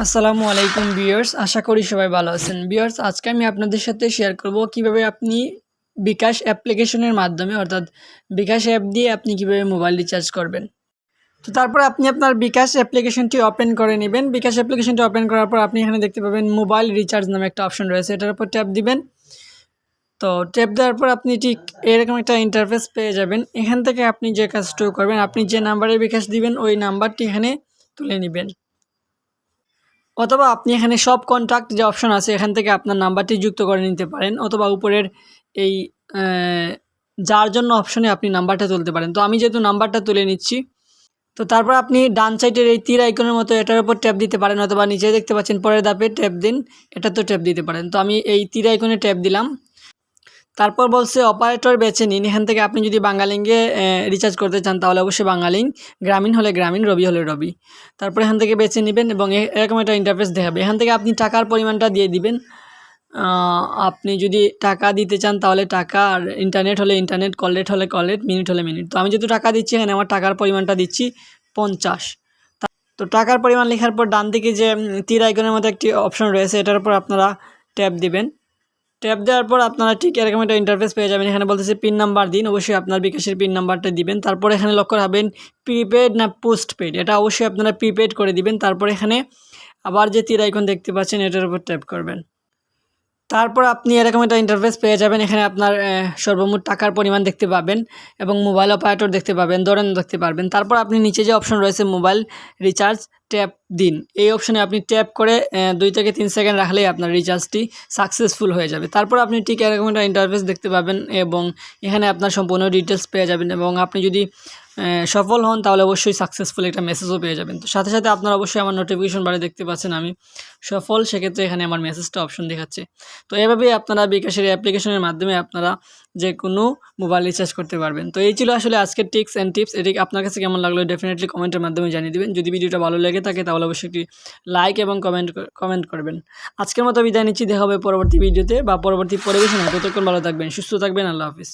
আসসালামু আলাইকুম ভিউয়ার্স, আশা করি সবাই ভালো আছেন। ভিউয়ার্স, আজকে আমি আপনাদের সাথে শেয়ার করব কিভাবে আপনি bKash অ্যাপ্লিকেশনের মাধ্যমে অর্থাৎ bKash অ্যাপ দিয়ে আপনি কিভাবে মোবাইল রিচার্জ করবেন। তো তারপর আপনি আপনার bKash অ্যাপ্লিকেশনটি ওপেন করে নেবেন। bKash অ্যাপ্লিকেশনটি ওপেন করার পর আপনি এখানে দেখতে পাবেন মোবাইল রিচার্জ নামে একটা অপশন রয়েছে, এটার উপর ট্যাপ দিবেন। তো ট্যাপ দেওয়ার পর আপনি ঠিক এরকম একটা ইন্টারফেস পেয়ে যাবেন। এখান থেকে আপনি যে কাজটা করবেন, আপনি যে নাম্বারে bKash দিবেন ওই নাম্বারটি এখানে তুলে নেবেন, অথবা আপনি এখানে সব কন্ট্যাক্ট যে অপশন আছে এখান থেকে আপনার নাম্বারটি যুক্ত করে নিতে পারেন, অথবা উপরের এই যার জন্য অপশনে আপনি নাম্বারটা তুলতে পারেন। তো আমি যেহেতু নাম্বারটা তুলে নিচ্ছি, তো তারপর আপনি ডান সাইডের এই তীর আইকনের মতো এটার উপর ট্যাপ দিতে পারেন, অথবা নিচে দেখতে পাচ্ছেন পরের ধাপে ট্যাপ দিন, এটা তো ট্যাপ দিতে পারেন। তো আমি এই তীর আইকনে ট্যাপ দিলাম। তারপর বলছে অপারেটর বেছে নিন। এখান থেকে আপনি যদি বাংলালিংকে রিচার্জ করতে চান তাহলে অবশ্যই বাংলালিংক, গ্রামীণ হলে গ্রামীণ, রবি হলে রবি। তারপর এখান থেকে বেছে নেবেন এবং এরকম একটা ইন্টারফেস দেখাবে। এখান থেকে আপনি টাকার পরিমাণটা দিয়ে দিবেন। আপনি যদি টাকা দিতে চান তাহলে টাকা, আর ইন্টারনেট হলে ইন্টারনেট, কল রেট হলে কল রেট, মিনিট হলে মিনিট। তো আমি যেহেতু টাকা দিচ্ছি এখানে আমার টাকার পরিমাণটা দিচ্ছি 50। তো টাকার পরিমাণ লেখার পর ডান দিকে যে তীর আইকনের মতো একটি অপশন রয়েছে এটার উপর আপনারা ট্যাপ দিবেন। ট্যাপ দেওয়ার পর আপনারা ঠিক এরকম একটা ইন্টারফেস পেয়ে যাবেন। এখানে বলতেছে পিন নাম্বার দিন, অবশ্যই আপনার bKashের পিন নাম্বারটা দিবেন। তারপর এখানে লক্ষ্য রাখবেন প্রিপেড না পোস্টপেড, এটা অবশ্যই আপনারা প্রিপেড করে দিবেন। তারপর এখানে আবার যে তীর আইকন দেখতে পাচ্ছেন এটার উপর ট্যাপ করবেন। তারপর আপনি এরকম একটা ইন্টারফেস পেয়ে যাবেন। এখানে আপনার সর্বমোট টাকার পরিমাণ দেখতে পাবেন এবং মোবাইল অপারেটর দেখতে পাবেন, ধরেন দেখতে পারবেন। তারপর আপনি নিচে যে অপশন রয়েছে মোবাইল রিচার্জ ট্যাপ দিন, এই অপশনে আপনি ট্যাপ করে 2 থেকে 3 সেকেন্ড রাখলেই আপনার রিচার্জটি সাকসেসফুল হয়ে যাবে। তারপর আপনি ঠিক এরকম একটা ইন্টারফেস দেখতে পাবেন এবং এখানে আপনার সম্পূর্ণ ডিটেলস পেয়ে যাবেন, এবং আপনি যদি সফল হন তাহলে অবশ্যই সাকসেসফুল একটা মেসেজও পেয়ে যাবেন। তো সাথে সাথে আপনারা অবশ্যই আমার নোটিফিকেশন বারে দেখতে পাচ্ছেন আমি সফল, সেক্ষেত্রে এখানে আমার মেসেজটা অপশন দেখাচ্ছে। তো এভাবেই আপনারা bKashের অ্যাপ্লিকেশনের মাধ্যমে আপনারা যে কোনো মোবাইল রিচার্জ করতে পারবেন। তো এই ছিল আসলে আজকের টিপস অ্যান্ড টিপস। এটি আপনার কাছে কেমন লাগলো ডেফিনেটলি কমেন্টের মাধ্যমে জানিয়ে দেবেন। যদি ভিডিওটা ভালো লেগে থাকে তাহলে অবশ্যই একটি লাইক এবং কমেন্ট করবেন। আজকের মতো বিদায় নিচ্ছি, দেখা হবে পরবর্তী ভিডিওতে বা পরবর্তী পরিবেশনায়। ততক্ষণ ভালো থাকবেন, সুস্থ থাকবেন, আল্লাহ হাফিজ।